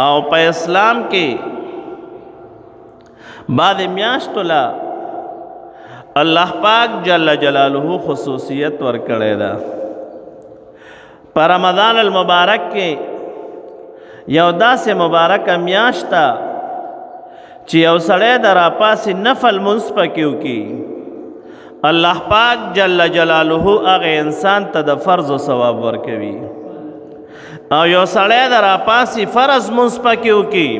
او په اسلام کې بعد میاشتو لا الله پاک جل جلاله خصوصیت ورکړی ده. په رمضان المبارک کې یو داسې مبارک میاشت ده چې یو سړی د راپاسې نفل منځ پکې وکړي، الله پاک جل جلاله هغه انسان ته د فرض و ثواب ورکوي. او یو سړی د راپاسې فرض منځ پکې وکړي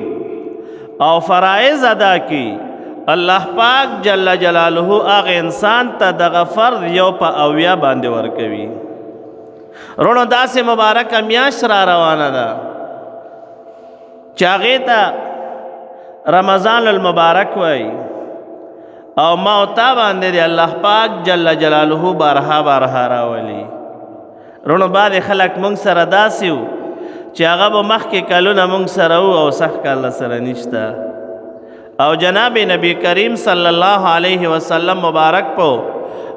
او فرائض ادا کړي، الله پاک جل جلاله هغه انسان ته دغه فرض یو په اویا باندې ورکوي. رونو داسې مبارک میاشت را روانه ده چې هغې ته رمضان المبارک وای او ما او تا باندې دی الله پاک جل جلاله بارها بارها راولي. رونو بعد خلک مونږ سره داسې وو چې هغه به مخکې کلونه مونږ سره وو او سخت کاله سره نشته. او جناب نبی کریم صلی الله علیه وسلم مبارک په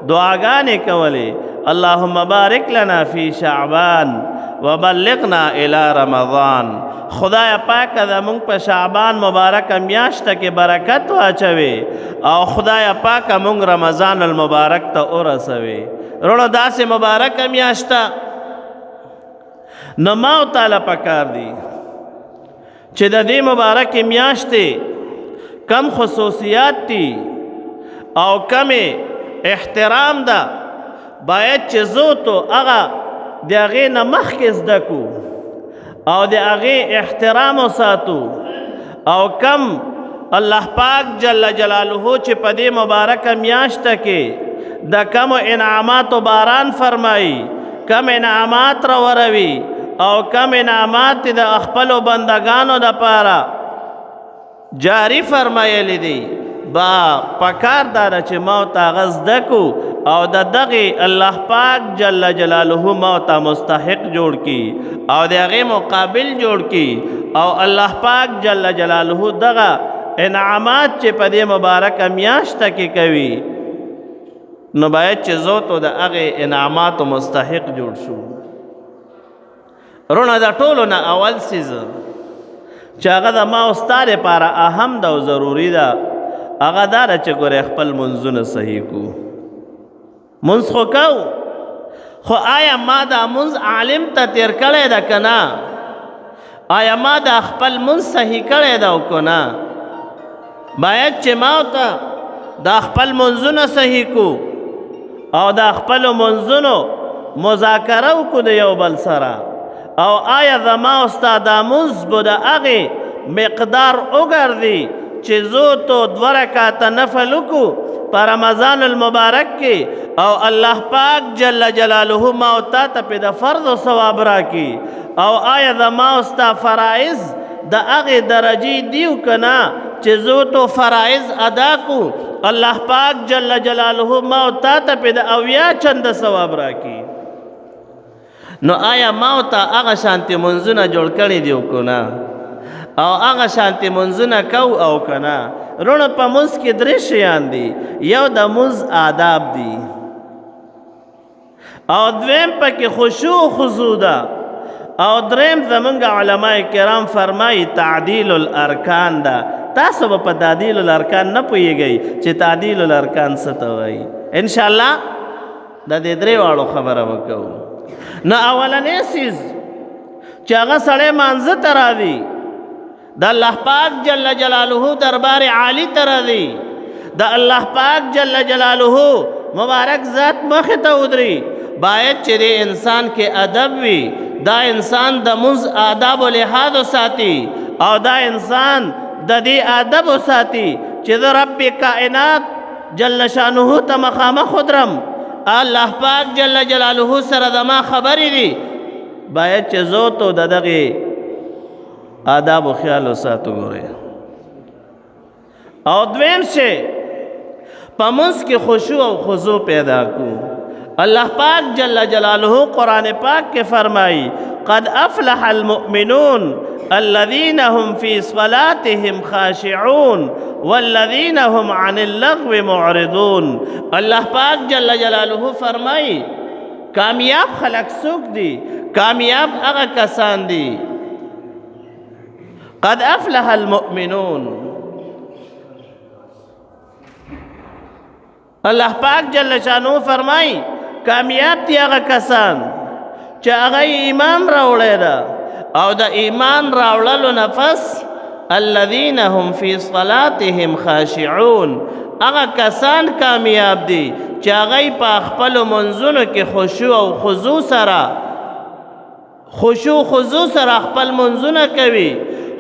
دعاګانې کولې، اللهم بارک لنا فی شعبان وبلغنا الی رمضان. خدای پاک زمونږ په شعبان مبارک میاشت کې برکت واچوي او خدای پاک مونږ رمضان المبارک ته ورسوي. رونو داسې مبارک میاشت نو ما تعالی پکار دی چې د دې مبارک میاشتې کم خصوصیات دي او کم احترام ده، باید چې زو تو هغه د هغې نه مخکې زده کو او د هغې احترام وساتو. او کم الله پاک جل جلاله چې په دې مبارکه میاشته کې د کمو انعاماتو باران فرمایي، کم انعامات راوروي او کم انعامات د خپلو بندگانو دپاره جاری فرمایلی دی. با پکار داره چې ما ته هغه زده کو او د دغې الله پاک جل جلاله ما ته مستحق جوړ کړي او د هغې مقابل جوړ کړي او الله پاک جل جلاله دغه انعامات چې په دې مبارکه میاشته کې کوي نو باید چې زو تو د هغې انعاماتو مستحق جوړ شو. رونه د ټولو نه اول څیز چې هغه د ما او ستا دپاره اهم ده او ضروري ده هغه دا ده چې ګورې خپل منځونه صحیح کو. منځ خو کو، خو آیا ما دا منځ عالم ته تیر کړی ده که نه؟ آیا ما دا خپل منځ صحیح کړی ده او که نه؟ باید چې ما ته دا خپل منځونه صحیح کو او دا خپلو منځونو مذاکره وکړو د یو بل سره. او آیا زما او ستا دا منځ به د هغې مقدار وګرځي چې زو تو 2 رکعاته نفل وکړو په رمضان المبارک کې او الله پاک جل جلاله ما او تا ته پې د فرض و ثواب راکړي؟ او آیا زما او ستا فرائض د هغې درجې دیو که نه چې زو تو فرائض ادا کو الله پاک جل جلاله ما او تا ته پې د 80 چنده ثواب راکړي؟ نو آیا ما او ته هغه شانتې منځونه جوړ کړي دي او که نه؟ او هغه شانتې منځونه کو او که نه؟ رونو په منځ کې 3 شیان دي. یو د منځ آداب دي او دویم پکې خشوع و خضوع ده او دریم زمونږ علماء کرام فرمایي تعدیل الارکان ده. تاسو به په تعدیل الارکان نه پوهیږئ چې تعدیل الارکان څه ته وایي. انشاءالله د دې 3 واړو خبره وکړو. نو اولنی څیز چې هغه سړی مانځه ته راځي د الله پاک جل جلاله دربار عالی ته راځي، د الله پاک جل جلاله مبارک ذات مخې ته ودري، باید چې د انسان کې ادب وي، دا انسان د منځ آداب و لحاظ ساتي او دا انسان د دې ادب ساتي چې د رب کائنات جل شانه ته مخامخ ودرم، الله پاک جل جلاله سره زما خبرې دي. باید چې زو تو د دغې آداب و خیال وساتو. ګورئ او دویم شی په منځ کې خشوع او خضوع پیدا کو. اللہ پاک جل جلالہ قرآن پاک کے فرمائی قد افلح المؤمنون الذين هم في صلاتهم خاشعون والذين هم عن اللغو معرضون. اللہ پاک جل جلالہ فرمائی کامیاب خلق سوک دی، کامیاب اغا کسان دی قد افلح المؤمنون. الله پاک جل شانو فرمائی کامیاب دی هغه کسان چې هغه ایمان راوړی دا او د ایمان راوړلو نفس الذين هم في صلاتهم خاشعون. هغه کسان کامیاب دي چې هغه په خپل منځونو کې خشوع او خضوع سره خپل منځونه کوي.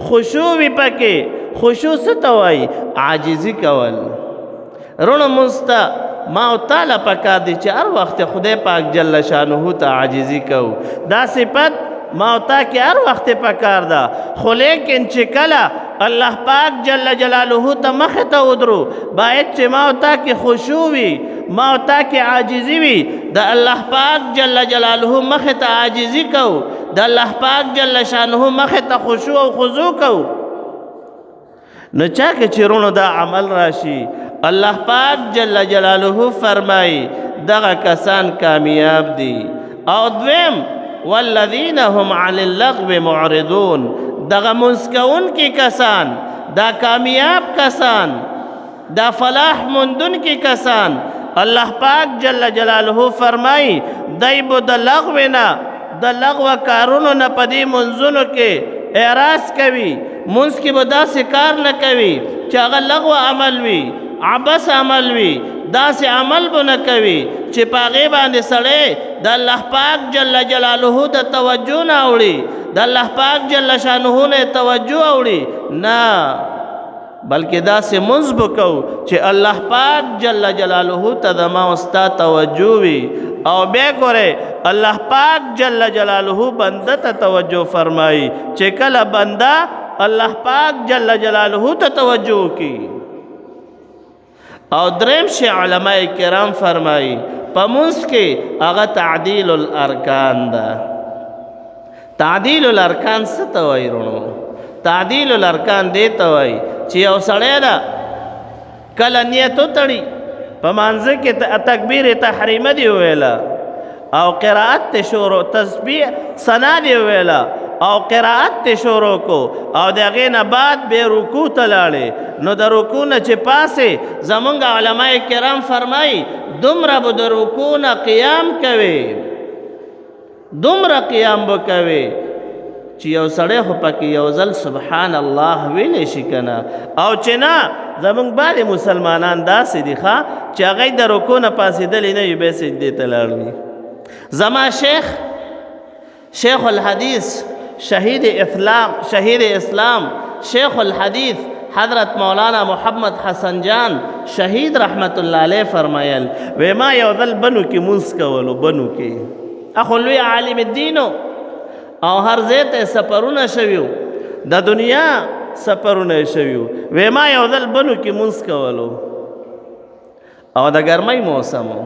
خشوع وي پکې. خشوع څه ته وایي؟ عاجزي کول. رونو مستا ما او تعالی پکار دي چې هر وخت خدای پاک جل شانه ته عاجزي کو. دا صفت ما او تا کې هر وخت پکار ده. خو لیکن چې کله الله پاک جل جلاله ته مخ ته ودرو باید چې ما او تا کې خشوع وي، ما او تا کې عاجزي وي. د الله پاک جل جلاله مخ ته عاجزي کو، د الله پاک جل شانه مخ ته خشوع او خضوع کو. نو چا کې چیرونو دا عمل راشي الله پاک جل جلاله فرمای دغه کسان کامیاب دي. او دویم والذین هم عن اللغو معرضون. دغه منسکون کی کسان، دا کامیاب کسان، دا فلاح مندن کی کسان الله پاک جل جلاله فرمای دایبو د لغو نه د لغو کارونو نه پدی منځونو کې اعراض کوي. منځ کې به داسې کار نه کوي چې هغه لغو عمل وي، عبس عمل وي. داسې عمل به نه کوي چې په هغې باندې سړی د الله پاک جل جلاله د توجه نه اوړي، د الله پاک جل شانه نه توجه اوړي. نه، بلکې داسې منځ به کوو چې الله پاک جل جلاله ته زما او ستا توجه وي. او بیا ګورئ الله پاک جل جلاله بنده ته توجه فرمایي چې کله بنده الله پاک جل جلاله ته توجه کی. او دریم شی علماء کرام فرمایي په منځ کې هغه تعدیل الارکان ده. تعدیل الارکان څه ته وایي رونو؟ تعدیل الارکان دې ته وایي چې یو سړی ده کله نیت وتړي په مانځه کې تکبیر تحریمه دی ویله او قرائت ته شروع، تسبیح ثنا دی ویله او قرائت ته شروع کو او د هغې نه بعد بیا رکوع ته لاړې. نو د رکوع نه چې پاسې زمونږ علماء کرام فرمایي دومره به د رکوع نه قیام کوي، دومره قیام به کوي چې یو سړی خو پکې یو ځل سبحان الله ویلی شي که نه. او چې نه زمونږ بعضې مسلمانان داسې دي ښه چې هغوی د رکوع نه پاسېدلی نه وي بیا سجدې ته لاړ وي. زما شیخ الحدیث شهید اسلام شیخ الحدیث حضرت مولانا محمد حسن جان شهید رحمت الله علیه فرمایل وی ما یو ځل بنو کې مونځ کولو، بنو کې اخو لوی عالم الدینو او هر ځای ته سفرونه شویو، د دنیا سفرونه شویو. وی ما یو ځل بنو کې مونځ کولو او د ګرمۍ موسم و،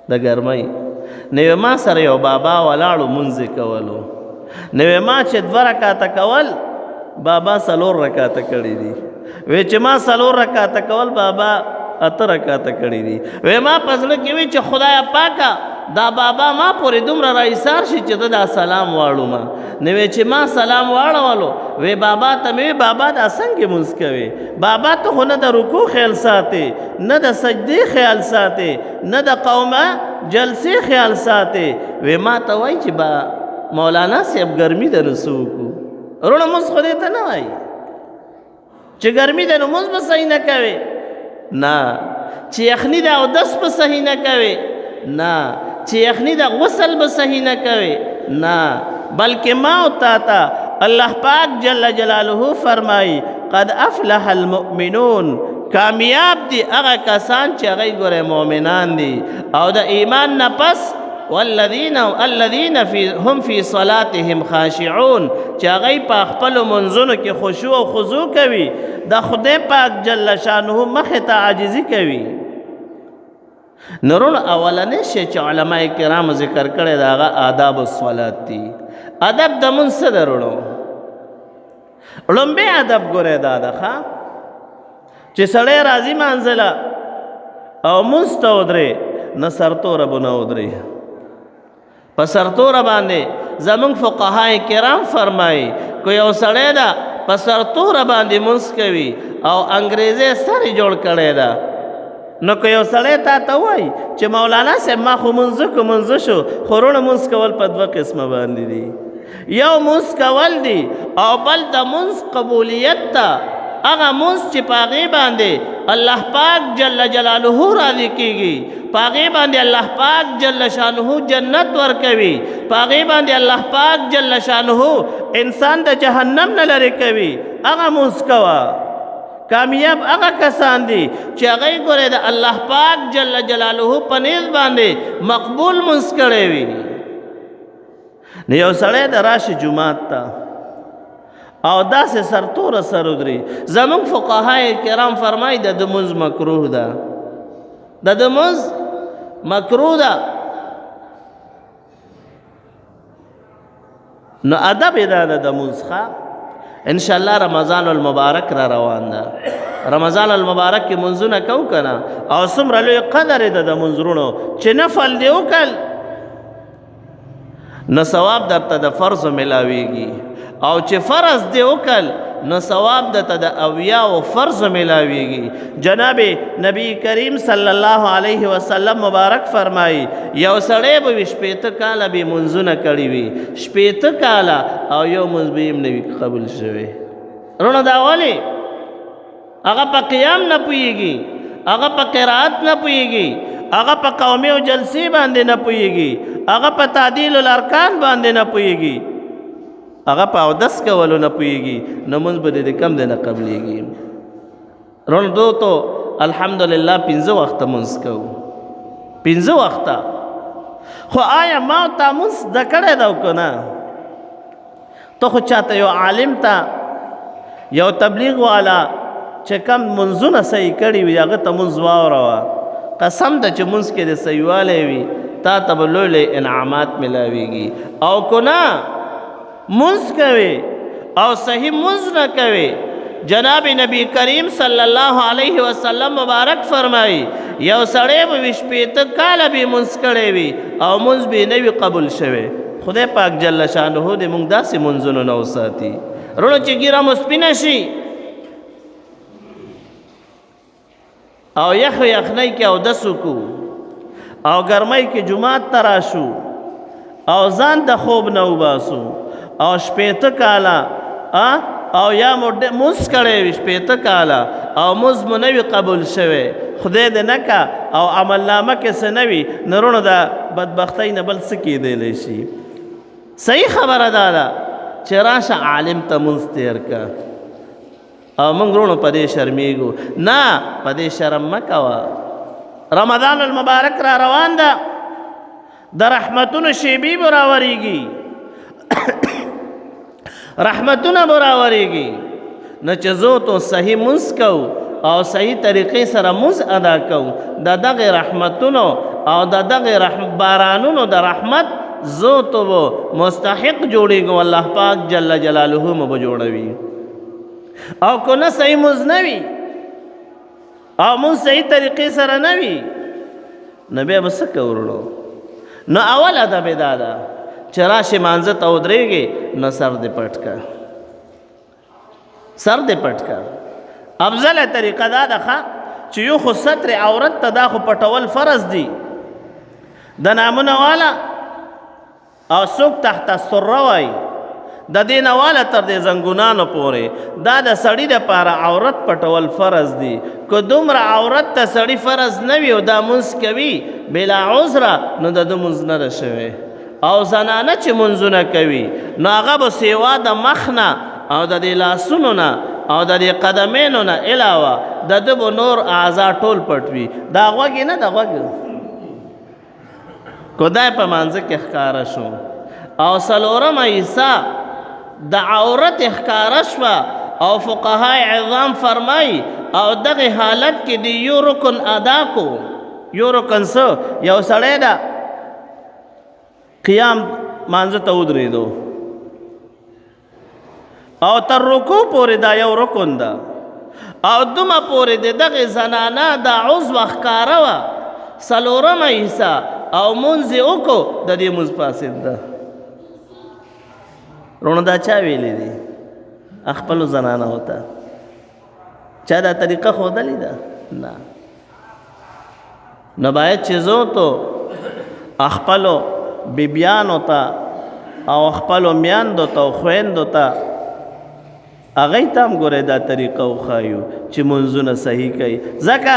د ګرمۍ. نو ما سره یو بابا ولاړو مونځ کولو. نو ما چې 2 رکعاته کول بابا 4 رکعاته کړي دي. وی چې ما 4 رکعاته کول بابا 8 رکعاته کړي دي. وی ما په زړه کې وی چې خدای پاکه دا بابا ما پورې دومره راایسار شي چې دا سلام واړو ما. نو وی چې ما سلام واړولو وی بابا ته مې بابا دا څنګه مونځ کوي؟ بابا ته خو نه د رکوع خیال ساتي، نه د سجدې خیال ساتي، نه د قومه جلسې خیال ساتي. وی ما ته وایي چې مولانا صاحب ګرمي ده نو څه وکړو؟ رونه مونځ خو دې ته نه وایي چې ګرمي ده نو مونځ به صحیح نه کوي، نه. چې یخني ده اودس به صحیح نه کوي، نه. چې یخني ده غسل به صحیح نه کوي، نه. بلکې ما او تا ته الله پاک جل جلاله فرمایي قد افلح المؤمنون. کامیاب دي هغه کسان چې هغوی ګوره مؤمنان دي او د ایمان نه پس الذين هم في صلاتهم خاشعون چې هغوی په خپلو منځونو کې خشوع او خضوع کوي، د خدای پاک جل شانه مخې ته عاجزي کوي. نورون اولنې شی چې علماء کرام ذکر کړی د هغه آداب الصلات دي. ادب د مونځ څه ده رونو؟ لومبی ادب ګوره دا ده ښه چې سړی راځي مانځله او مونځ ته ودرې نه سرتوره به نه ودرې. په سرتوره باندې زمونږ فقهای کرام فرمایي که یو سړی ده په سرتوره باندې مونځ کوي او انګریزی سر یې جوړ کړی ده، نو که یو سړی تا ته وایي چې مولانا صاحب ما خو مونځ شو، خو وروڼه مونځ کول په دوه قسمه باندې دي، یو مونځ کول دي او بل د مونځ قبولیت ته هغه مونځ چې په هغې باندې الله پاک جل جلاله راضي کېږي، په هغې باندې الله پاک جل شانه جنت ورکوي، په هغې باندې الله پاک جل شانه انسان د جهنم نه لرې کوي، هغه مونځ کوه. کامیاب هغه کسان دي چې هغوی ګورې د الله پاک جل جلاله په نیز باندې مقبول مونځ کړی وي. نو یو سړی د راشي جومات ته او داسې سرتوره سر ودري، زمونږ فقهای کرام فرمایي د ده مونځ مکروه ده، د ده مونځ مکروه ده. نو ادب یې دا ده د مونځ ښه. انشاءالله رمضان المبارک را روان ده، رمضان المبارک کې مونځونه کوو که نه، او څومره لوی قدر یې ده د مونځونو چې نفل دې وکړ نو ثواب درته د فرضو ملاویږي، او چې فرض دې وکړ نو ثواب درته د اویاو فرضو ملاویږي. جناب نبی کریم صلی الله علیه وسلم مبارک فرمایي یو سړی به وي 80 کاله به مونځونه کړي وي، 80 کاله او یو مونځ به یې نه وي قبول شوی. وروڼه دا ولې؟ هغه په قیام نه پوهېږي، هغه په قرائت نه پوهېږي، هغه په قومي او جلسې باندې نه پوهېږي، هغه په تعدیل الارکان باندې نه پوهېږي، هغه په اودس کولو نه پوهېږي، نو مونځ به د کم دی نه قبلېږي. وروڼو دو تو الحمدلله 5 وخته مونځ کوو، 5 وخته. خو آیا ما او تا مونځ زده کړی ده او که نه؟ ته خو چاته یو عالم ته یو تبلیغ والا چې کم مونځونه صحیح کړي وي هغه ته مونځ واوروه، قسم ده چې مونځ کې د صحیحوالی وي تا ته به لوی لوی انعامات ملاویږي. او که نه مونځ کوي او صحیح مونځ نه کوي، جناب نبی کریم صلی الله علیه وسلم مبارک فرمایي یو سړی به 80 کاله به مونځ کړی وي او مونځ به نه وي قبول شوی. خدای پاک جل شانه دې موږ داسې مونځونو نه وساتي. وروڼو چې ګیره مو سپینه شي او یخنۍ کې اودس وکړو او ګرمۍ کې جومات ته راشو او ځان د خوب نه وباسو او 80 کاله او یا مونځ کړی وي 80 کاله او مونځ مو نه وي قبول شوی، خدای دې نه کا او عملنامه کې څه نه وي، نو وروڼو د بدبختۍ نه بل څه کېدلی شي. صحیح خبره دا ده چې راشه عالم ته مونځ تېر که، او موږ وروڼو په دې شرمېږو نه، په دې شرم مه کوه. رمضان المبارک را روان ده، د رحمتونو شیبې به راورېږي، رحمتونه به راورېږي. نو چې زه تو صحیح مونځ کوو او صحیح طریقې سره مونځ ادا کوو، د دغې رحمتونو او د دغې بارانونو د رحمت زه تو به مستحق جوړېږو، الله پاک جل جلاله مو به جوړوي. او که نه صحیح مونځ نه وي او مونځ صحیح طریقې سره نه وي نو بیا به څه کوو وروڼو؟ نو اول ادب یې دا ده چې راشې مانځه ته ودرېږې نو سر دې پټ که، سر دې پټ که. افضله طریقه دا ده چې یو خو ستر عورت ته دا خو پټول فرض دي، د نامونه والا او څوک تحت السره وایي د دې نه والا تر دې زنګونانو پورې دا د سړي دپاره عورت پټول فرض دي. که دومره عورت ته سړي فرض نه وي او دا مونځ کوي بلا عذره نو د ده مونځ نه ده شوی. او زنانه چې مونځونه کوي نو هغه به سیوا د مخ نه او د دې لاسونو نه او د دې قدمینو نه علاوه د ده به نور اعضا ټول پټ وي، دا غوږ یې نه د غوږ خدای په مانځه کې ښکاره شو. او څلورمه حصه د عورت ښکاره شوه او فقهای عظام فرمایي او دغه حالت کې د یو رکن ادا کو. یو رکن څه؟ یو سړی ده قیام مانځه ته ودرېدو او تر رکوع پورې دا یو رکن ده او دومره پورې د دغې زنانه دا عضوه ښکاره وه، څلورمه حصه او مونځ یې وکړو د دې مونځ فاسد ده. رونو دا چا ویلی دی؟ خپلو زنانو ته. چا دا طریقه ښودلې ده؟ نه. نو باید چې زو تو خپلو بیبیانو ته او خپلو میندو ته او خویندو ته هغوی ته هم ګورئ دا طریقه وښایو چې منځونه صحیح کوي. ځکه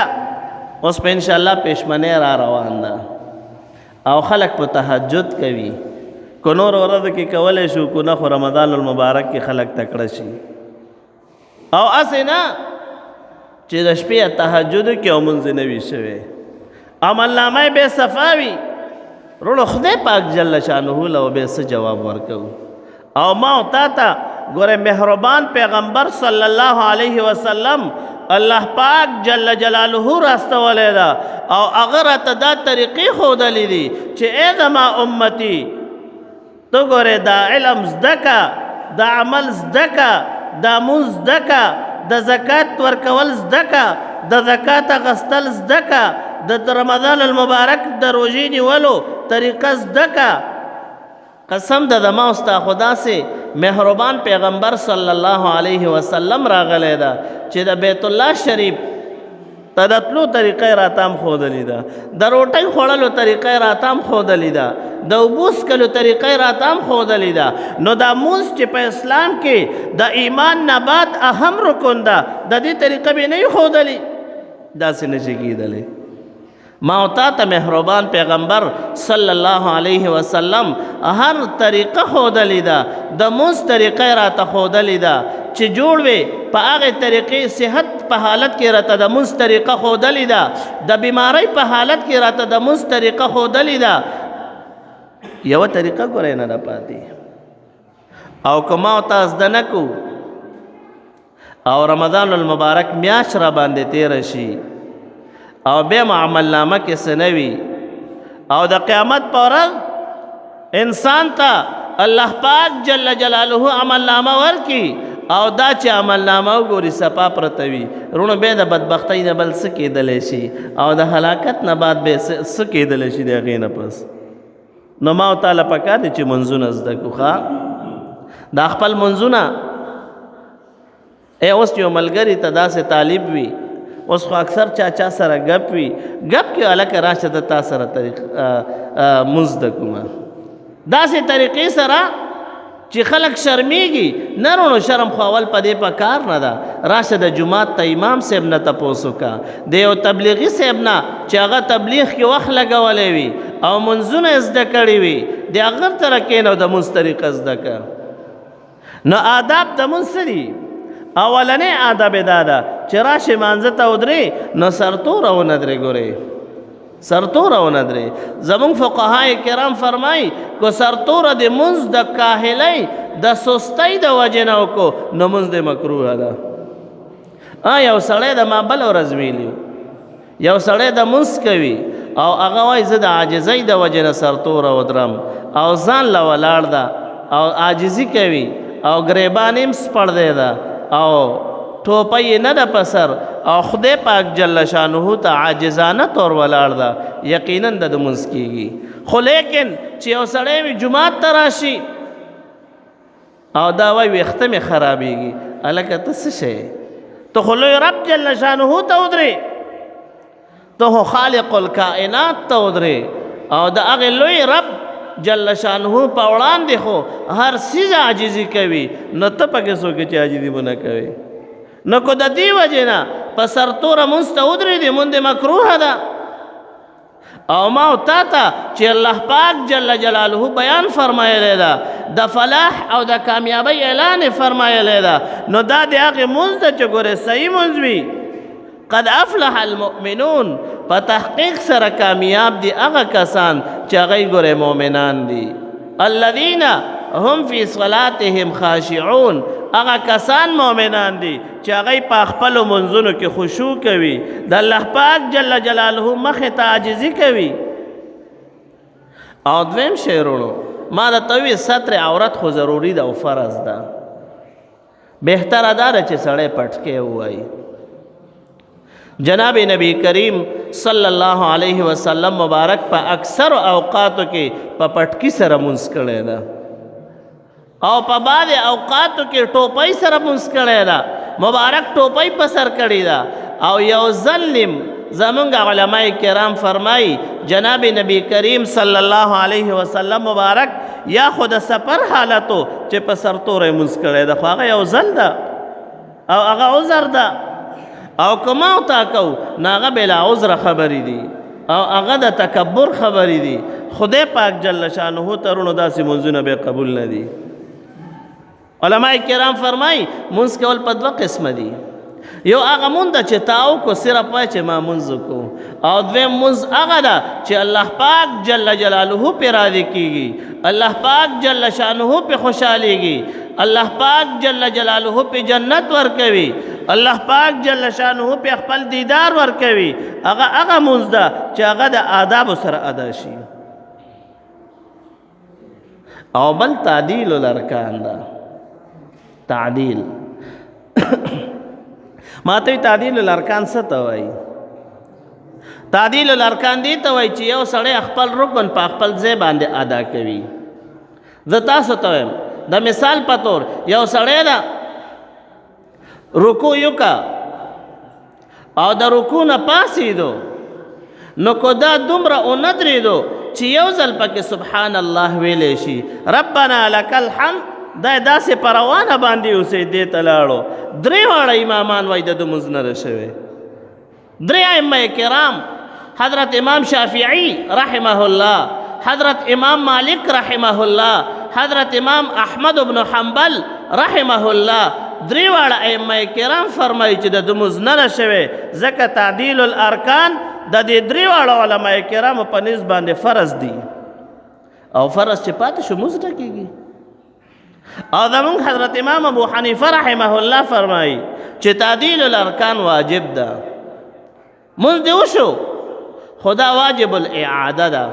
اوس په انشاءالله پېشمنۍ را روان ده او خلک په تهجد کوي. که نور ورځو کې کولی شو که نه خو رمضان المبارک کې خلک تکړه شي. او هسې نه چې د شپې تهجد کې او مونځ نه وي شوی عملنامه یې بې صفا وي. وروڼو خدای پاک جل شانه له به څه جواب ورکوو. او ما او تا ته ګوره مهربان پیغمبر صلی الله علیه وسلم الله پاک جل جلاله راستولی ده او هغه راته دا طریقې ښودلې دي چې ای زما امتي تو ګورې دا علم زده که دا عمل زده که دا مونځ زده که د زکات ورکول زده که د زکات اخیستل زده که د رمضان المبارک د روژې نیولو طریقه زده که. قسم ده زما او ستا خو داسې مهربان پیغمبر صلی الله علیه وسلم راغلی ده چې د بیت الله شریف ته د تلو طریقه یې راته هم ښودلې ده، د روټۍ خوړلو طریقه یې راته هم ښودلې ده، د اوبو څښلو طریقه یې راته هم ښودلې ده. نو دا مونځ چې په اسلام کې د ایمان نه بعد اهم رکن ده، د دې طریقه به نه وي ښودلې، داسې نشي کېدلی. ما او تا ته مهربان پیغمبر صلی الله علیه وسلم هر طریقه ښودلې ده، د مونځ طریقه یې راته ښودلې ده چې جوړ وې په هغې طریقې صحت په حالت کې راته د مونځ طریقه ښودلې ده، د بیمارۍ په حالت کې راته د مونځ طریقه ښودلې ده. یوه طریقه ګورئ نه ده پاتې. او که ما او تا زده نه کړو او رمضان المبارک میاشت را باندې تېره شي او بیا مو عملنامه کې څه نه وي او د قیامت په ورځ انسان ته الله پاک جل جلاله عملنامه ورکړي او دا چې عملنامه وګوري صفا پرته وي، وروڼو بیا د بدبختۍ نه بل څه کېدلی شي او د هلاکت نه بعد بیا څه کېدلی شي د هغې نه پس. نو ما او تعالی پکار دی چې منځونه زده کړو. ښه دا خپل منځونه اوس یو ملګري ته داسې طالب وي، اوس خو اکثر چا سره ګپ وي، ګپ کې هلکه راشه د تا سره مونځ زده کومه داسې طریقې سره چې خلک شرمیږي. نه وروڼو شرم خو اول په دې په کار نه ده. راشه د جومات ته امام صاحب نه تپوس وکړه، د یو تبلیغي صاحب نه چې هغه تبلیغ کې وخت لګولی وي او منځونه یې زده کړي وي، د هغه سره کښېنه او د مونځ طریقه زده کړه. نو آداب د مونځ څه دي؟ اولنې آداب یې دا ده چې راشې مانځه ته ودرې نو سرتوره ونه درې. ګورې سرتوره ونه درې. زمونږ فقهای کرام فرمایي که سرتوره د مونځ د کاهلۍ د سستۍ د وجې نه وکړو نو مونځ د مکروه ده. یو سړی د ما بله ورځ ویلي، یو سړی د مونځ کوي او هغه وایي زه د عاجزۍ د وجې نه سرتوره ودرم او ځان له ولاړ ده او عاجزي کوي او ګریبان یې هم سپړدی ده او ټوپۍ نه ده په سر او خدای پاک جل شانه ته عاجزانه طور ولاړ ده، یقینا د مونځ کېږي. خو لیکن چې یو سړی وي جومات ته راشي او دا وایي ویښته مې خرابېږي، هلکه ته څه شی؟ ته خو لوی رب جل شانه ته ودرې، ته خو خالق الکائنات ته ودرې او د هغې لوی رب جل شانه په وړاندې خو هر څیز عاجزي کوي، نو ته پکې څوک چې عاجزي به نه کوې؟ نو که د دې وجې نه په سرتوره مونځ ته ودرېدې مونځ دې مکروه ده. او ما او تا ته چې الله پاک جل جلاله بیان فرمایلی ده، د فلاح او د کامیابۍ اعلان یې فرمایلی ده، نو دا د هغې مونځ ده چې ګورې صحیح مونځ وي. قد افلح المؤمنون، په تحقیق سره کامیاب دي هغه کسان چې هغوی ګورې مؤمنان دي. الذین هم فی صلاتهم خاشعون، هغه کسان مؤمنان دي چې هغوی په خپلو منځونو کې خشوع کوي، د الله پاک جل جلاله مخې ته عاجزي کوي. او دویم شی وروڼو ما درته وویل ستر عورت خو ضروري ده او فرض ده. بهتره دا ده چې سړی پټکې ووایي. جناب نبی کریم صلی الله علیه وسلم مبارک په اکثر اوقاتو کې په پټکی سره مونځ کړی ده او په بعض اوقاتو کې ټوپۍ سره مونځ کړی ده، مبارک ټوپۍ په سر کړې ده. او یو ظلم زمونږ علماء کرام فرمایي جناب نبی کریم صلی الله علیه وسلم مبارک یا خود سفر حالتو چې په سرتورې مونځ کړی ده، خو هغه یو ځل ده او هغه عذر ده. او کما او تا کو نو هغه بلا عذر خبرې دي او هغه د تکبر خبرې دي. خدای پاک جل شانه ترونو داسې منځونه به قبول نه دي. علماء کرام فرمای منځ کول په دوه قسمه دي. یو هغه مونږ چې تاو کو صرف وای چې ما منځ کو، او دویم منځ هغه ده چې الله پاک جل جلاله په راضي کیږي، الله پاک جل شانه په خوشاليږي، الله پاک جل جلاله په جنت ورکوي، الله پاک جل شانه په خپل دیدار ورکوي. هغه منځ ده چې هغه د آداب سره ادا شي. او بل تعدیل الارکان ده. تعدیل ما ته تعدیل الارکان څه ته وایي؟ تعدیل الارکان دی ته وایي چې یو سړی خپل رکن په خپل ځای باندې ادا کوي. زه تاسو ته وایم د مثال په طور یو سړی ده رکوع یوکا او د رکوع نه پاسېدو، نو کو دا دومره ونه درېدو چې یو ځل پکې سبحان الله ویلی شي، ربنا لک الحمد، دا داسې په روانه باندې اوسې دې ته لاړو. درې واړه امامان وایي د ده مونځ نه ده شوی. درې ائمه کرام، حضرت امام شافعی رحمه الله، حضرت امام مالک رحمه الله، حضرت امام احمد بن حنبل رحمه الله، درې واړه ائمه کرام فرمایي چې د ده مونځ نه ده شوی، ځکه تعدیل الارکان د دې درې واړو علماء کرامو په نسبت باندې فرض دي، او فرض چې پاتې شو مونځ نه کېږي. او زمونږ حضرت امام ابو حنیفه رحمه الله فرمایي چې تعدیل الارکان واجب ده. مونځ دې وشو خدا واجب الاعاده ده،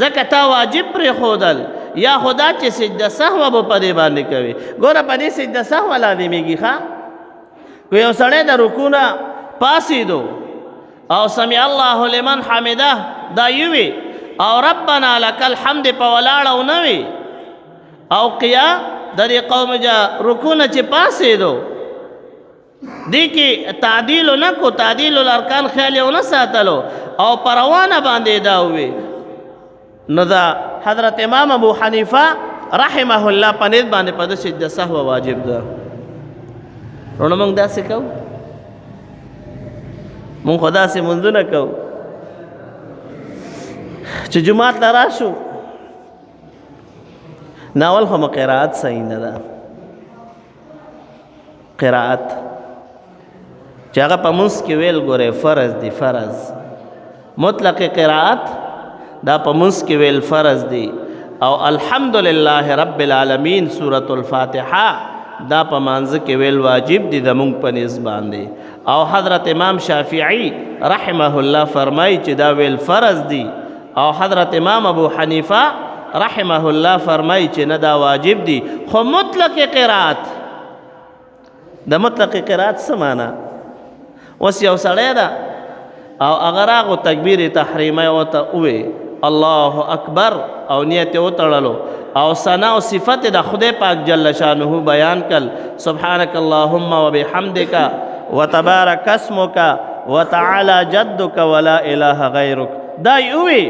ځکه تا واجب پرېښودل یا خدا چې سجده سهوه به په دې باندې کوي. ګوره په دې سجده سهوه لازمیږي ښه. که یو سړی د رکوع نه پاسېدو او سمع الله لمن حمده دا یوي او ربنا لک الحمد په ولاړه ونه وي، او قیا د دې قوم جا رکوع نه چې پاسېدو دې کې تعدیل نه کو، تعدیل الارکان خیال یې ونه ساتلو او په روانه باندې دا ووي، نو دا حضرت امام ابو حنیفه رحمه الله په نسبت باندې په ده سجده سهوه واجب ده. نو موږ داسې کوو؟ موږ خو داسې منځونه کوو چې جومات ته راشو ناول خو قرائت صحیح نه ده. قرائت چې هغه په منځ کې ویل ګورې فرض دی، فرض مطلق قرائت دا په منځ کې ویل فرض دی. او الحمدلله رب العالمین سورة الفاتحه دا په مانځ کې ویل واجب دي زمونږ په نسبت باندې. او حضرت امام شافعی رحمه الله فرمایي چې دا ویل فرض دي، او حضرت امام ابو حنیفه رحمه الله فرمایي چې نه دا واجب دي. خو مطلق قرائت، د مطلق قرائت څه معنا؟ اوس یو سړی ده او هغه راغو تکبیر تحریمه ورته ووی الله اکبر او نیت یې وتړلو او ثنا او صفت د خدای پاک جل شانه بیان کړ، سبحانك اللهم وبحمدك وتبارك اسمك وتعالى جدك ولا اله غيرك، دا یوي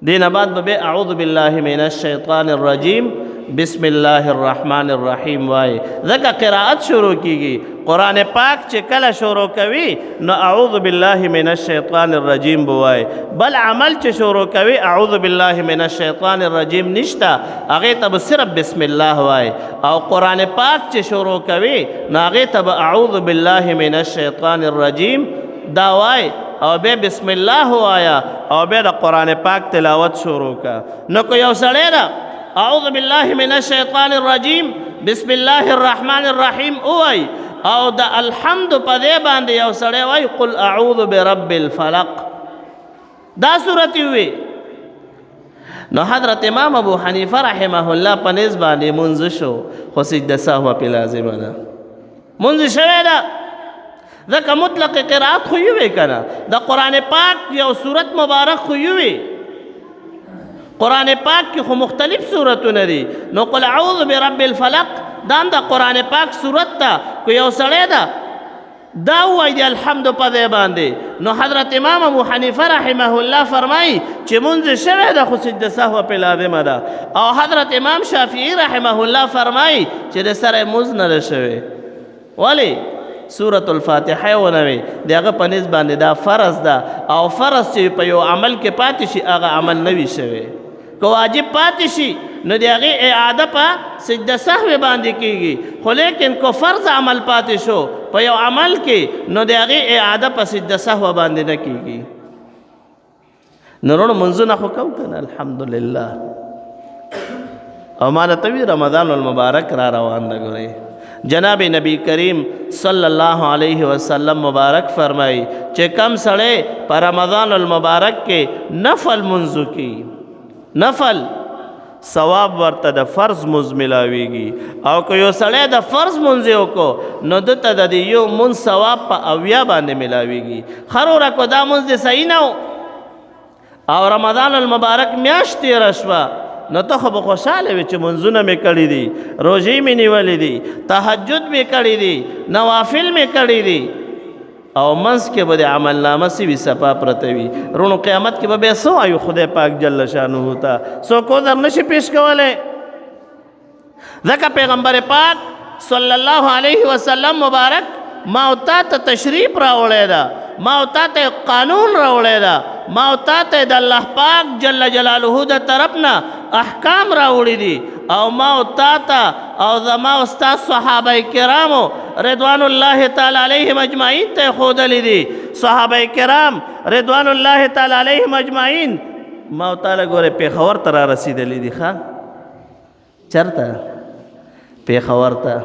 دین بعد به اعوذ بالله من الشیطان الرجیم بسم الله الرحمن الرحیم وای. ځکه قرائت شروع کیږي، قرآن پاک چې کله شروع کوي نو اعوذ بالله من الشیطان الرجیم بوای. بل عمل چې شروع کوي اعوذ بالله من الشیطان الرجیم نشته، هغه ته صرف بسم الله وای. او قرآن پاک چې شروع کوي نو هغه ته اعوذ بالله من الشیطان الرجیم دا وای، او به بسم الله وایا، او به د قرآن پاک تلاوت شروع کا. نو کو یو سړی ده اعوذ بالله من الشیطان الرجیم بسم الله الرحمن الرحیم اوای، او د الحمد په دې باندې یو سړی وای قل اعوذ برب الفلق، دا سورت وی. نو حضرت امام ابو حنیفه رحمه الله په نسبت باندې منځ شو، خو سجده سهوه په لازمه ده، منځ شوی ده. ځکه مطلق قرائت خو یوې که نه، د قرآن پاک یو صورت مبارک خو یوې، قرآن پاک کې خو مختلف صورتونه دي نو قل اعوذ برب الفلق دا د قرآن پاک صورت ته کو یو سړی ده دا وایي د الحمد په ځای باندې نو حضرت امام ابو حنیفه رحمه الله فرمایي چې مونځ شوی ده خو سجده سهو پې لازمه ده او حضرت امام شافعي رحمه الله فرمایي چې د سره مونځ نه ده شوی ولې سورة الفاتحه ونه وي د هغه په نسبت باندې دا فرض ده او فرض چې په یو عمل کې پاتې شي هغه عمل نه وي شوی که واجب پاتې شي نو د هغې اعاده په سجده سهو باندې کېږي خو لیکن که فرض عمل پاتې شو په یو عمل کې نو د هغې اعاده په سجده سهو باندې نه کېږي نو وروڼو منځونه خو کوو که نه الحمدلله او ما ته وي رمضان المبارک را روان ده ګورئ جناب نبی کریم صلی الله علیه وسلم مبارک فرمائی چې کم سړی په رمضان المبارک کې نفل منځو کی نفل ثواب ورته د فرض منځ ملاویږي او که یو سړی د فرض منځ یې وکړو نو دته د دې یو منځ ثواب په 80 باندې ملاویږي خروره کو دا منځ دې صحیح نه او رمضان المبارک میاشت تېره شوه نو ته خو به خوشحاله وي چې منځونه مې کړي دي روژې مې نیولې دي تهجد مې کړي دي نوافل مې کړي دي او منځ کې به د عملنامه سوي صفا پرته وي وروڼو قیامت کې به بیا څه وایو خدای پاک جل شانه ته څوک عذر نشي پیش کولی ځکه پیغمبر پاک صلی الله علیه وسلم مبارک ما او تا ته تشریف راوړی ده ما او تا ته قانون راوړی ده ما او تا ته د الله پاک جل جلاله د طرف نه احکام راوړي دي او ما او تا ته او زما او ستا صحابه کرامو رضوان الله تعالی علیهم اجمعین ته ښودلی دي صحابه کرام رضوان الله تعالی علیهم اجمعین ما او تعالی ګوره پېښور ته را رسېدلی دي ښه چېرته پېښور ته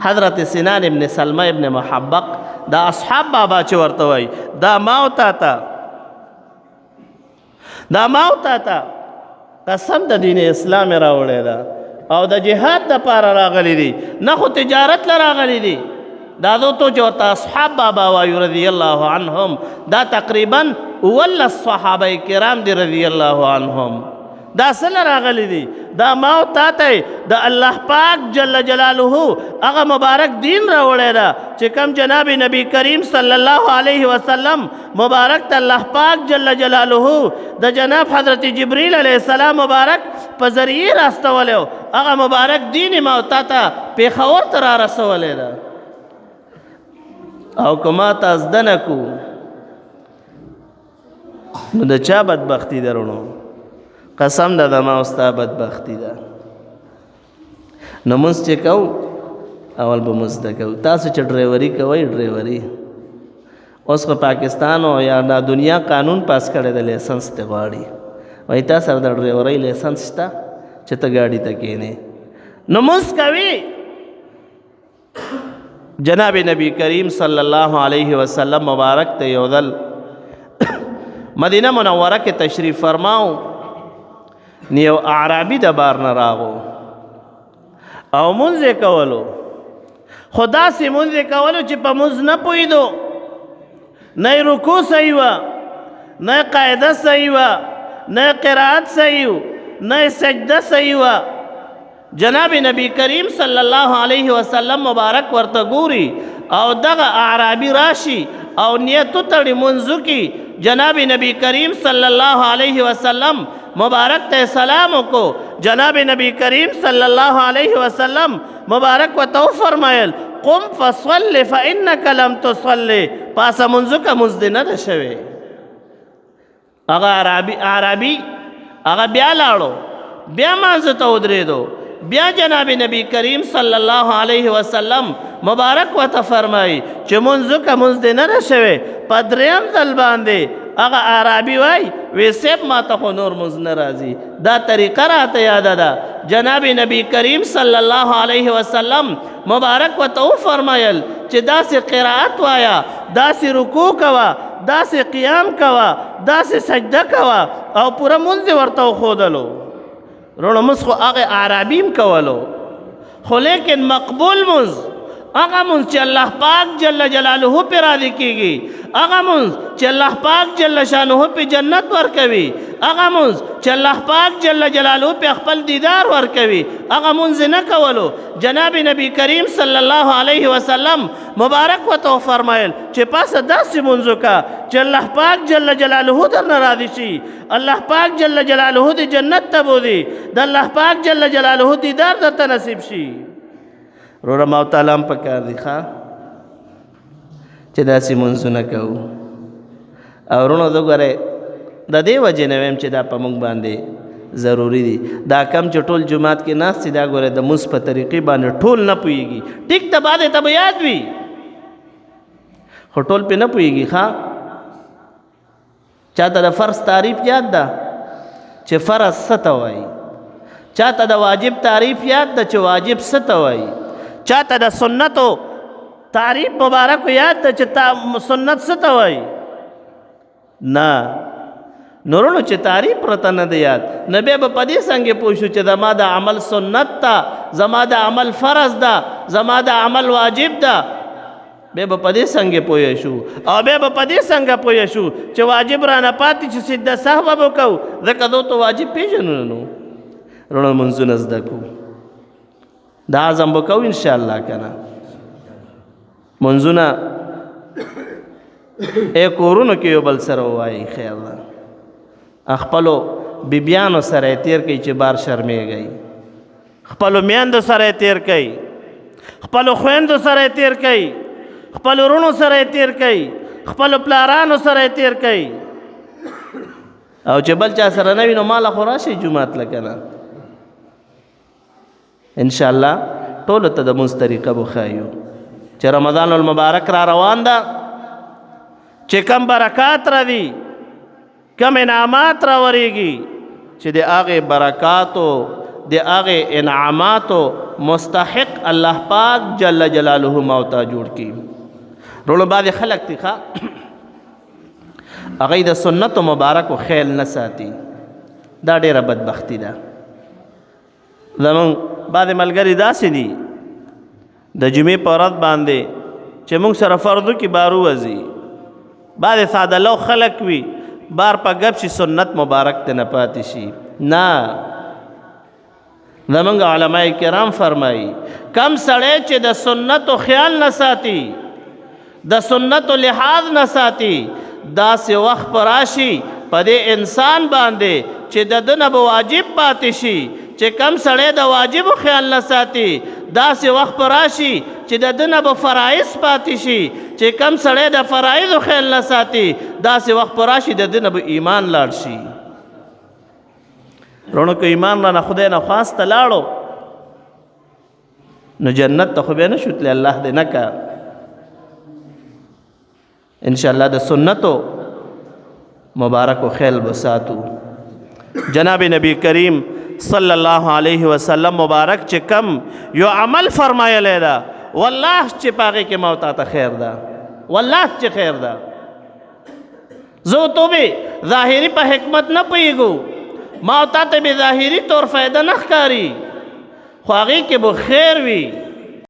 حضرت سنان ابن سلمہ ابن محبق دا اصحاب بابا چې ورته وایي دا ما او تا ته قسم د دین اسلام راوړی ده او د جهاد دپاره راغلی دي نه خو تجارت له راغلی دي دا دو تو چې ورته اصحاب بابا وایو رضی الله عنهم دا تقریبا 19 صحابه کرام دي رضی الله عنهم دا سره راغلی دي دا ما او تا ته د الله پاک جل جلاله هغه مبارک دین راوړی ده چې کوم جناب نبی کریم صلی الله علیه وسلم مبارک ته الله پاک جل جلاله د جناب حضرت جبریل علیه السلام مبارک په ذریعه راستولی هغه مبارک دین ما او تا ته پېښور ته را رسولی ده او که ما ته زده نه کو نو د چا بدبختی ده وروڼو قسم ده د ما او ستا بدبختی ده نو مونځ چې کوو اول به مونځ زده کوو تاسو چې ډرایوري کوئ ډرایوري اوس خو پاکستان او یا د دنیا قانون پاس کړی د لیسنس ته غواړي وایي تا سره د ډرایورۍ لیسنس شته چې ته ګاډي ته کښېنې نو مونځ کوي جناب نبی کریم صلی الله علیه وسلم مبارک ته یو ځل مدینه منوره کې تشریف فرماو نیو اعرابي د بار نه راغو او مونځ یې کولو خو داسې مونځ یې کولو چې په مونځ نه پوهېدو نه یې رکوع صحیح وه نه یې قاعده صحیح وه نه یې قرائت صحیح و نه یې سجده صحیح وه جناب نبی کریم صلی الله علیه وسلم مبارک ورته ګوري او دغه اعرابي راشي او نیت وتړي مونځو کې جناب نبی کریم صلی الله علیه وسلم مبارک ته سلام کو جناب نبی کریم صلی الله علیه وسلم مبارک و تو فرمایل قم فصل فانک لم تصلی پاسه منځو کا مزد نه ده شوی هغه عربي هغه بیا لاړو بیا مانځه ته ودرېدو بیا جناب نبی کریم صلی الله علیه وسلم مبارک و ته فرمایي چې منځو کا مزد نه ده شوی په دریم ځل باندې هغه عربي وای وی سیب ما ته خو نور مونځ نه راځي دا طریقه راته یاده ده جناب نبی کریم صلی الله علیه وسلم مبارک ورته وفرمایل چې داسې قرائت وایا داسې رکوع کوه داسې قیام کوه داسې سجده کوه او پوره مونځ یې ورته وښودلو وروڼو مونځ خو هغې عربي هم کولو خو لیکن مقبول مونځ هغه مونږ چې الله پاک جل جلاله پې راضي کېږي، هغه مونږ چې الله پاک جل شانه پې جنت ورکوي، هغه مونږ چې الله پاک جل جلاله پې خپل دیدار ورکوي، هغه مونځ نه کولو. جناب نبی کریم صلی الله علیه وسلم مبارک ورته وفرمایل چې پاسه داسې مونځ وکړه چې الله پاک جل جلاله درنه راضي شي، الله پاک جل جلاله دې جنت ته بوځي، د الله پاک جل جلاله دیدار درته نصیب شي. وروره ما تعالی هم پکار دي ښه چې داسې مونځونه کوو. او وروڼو زه ګورئ د دې وجې نه ویم چې دا په موږ باندې ضروري دي. دا کم چې ټول جومات کې ناست دي دا ګورئ د مونځ په طریقې باندې ټول نه پوهېږي. ټیک ته بعدې ته به یاد وي خو ټول پې نه پوهېږي. ښه چاته د فرض تعریف یاد ده چې فرض څه ته وایي، چاته د واجب تعریف یاد ده چې واجب څه ته وایي، چاته د سنتو تعریف مبارک یاد ده چې سنت څه ته وایي. نه نورونو چې تعریف پرته نه دی یاد، نه بیا به په دې څنګه پوه شو چې زما د عمل سنت ده، زما د عمل فرض ده، زما د عمل واجب ده. بیا به په دې څنګه پوه شو او بیا به په دې څنګه پوه شو چې واجب رانه پاتې چې سجده سهو به وکړو ځکه دو ته واجب پېژنو نو. وروڼو منځونه زده کړو، دا عزم به کوو انشاءالله که نه. منځونه کورونو کې یو بل سره ووایي خیر ده، خپلو بیبیانو سره یې تیر کوي چې بار شرمېږئ، خپلو میندو سره یې تیر کوي، خپلو خویندو سره یې تیر کوي، خپلو وروڼو سره یې تیر کوي، خپلو پلارانو سره یې تیر کوي. او چې بل چا سره نه وي نو ماله خو راشئ جومات له که نه. انشاءالله ټولو ته د مونځ طریقه به ښایو چې رمضان المبارک را روان ده، چې کم برکات راځي، کم انعامات راورېږي، چې د هغې برکاتو د هغې انعاماتو مستحق الله پاک جل جلاله ما ته جوړ کړي. وروڼو بعضې خلک دي ښه هغوی د سنتو مبارکو خیال نه ساتي، دا ډېره بدبختي ده. زمونږ بعضې ملګري داسې دي د جمعې په ورځ باندې چې موږ سره فرضو کې بار ووځي، بعضې ساده لو خلک وي بار په ګپ شي سنت مبارک ته نه پاتې شي. نه، زمونږ علماء کرام فرمایي کم سړی چې د سنتو خیال نه ساتي، د سنتو لحاظ نه ساتي، داسې وخت په راشي په دې انسان باندې چې د ده نه به واجب پاتې شي. چې کم سړی د واجبو خیال نه ساتي داسې وخت په راشي چې د ده نه به فرایض پاتې شي. چې کم سړی د فرایضو خیال نه ساتي داسې وخت په راشي د ده نه به ایمان لاړ شي. وروڼو که ایمان رانه خدای نه خواسته لاړو نو جنت ته خو بیا نه شو تللی، الله دې نه که. انشاءالله د سنتو مبارکو خیال به ساتو. جناب نبی کریم صلی الله علیه وسلم مبارک چې کم یو عمل فرمایلی ده والله چې په هغې کې ما تا ته خیر ده، والله چې خیر ده. زه تو به ظاهري په حکمت نه پوهېږو، ما تا ته به ظاهري طور فایده نه ښکاري، خو هغې کې به خیر وي.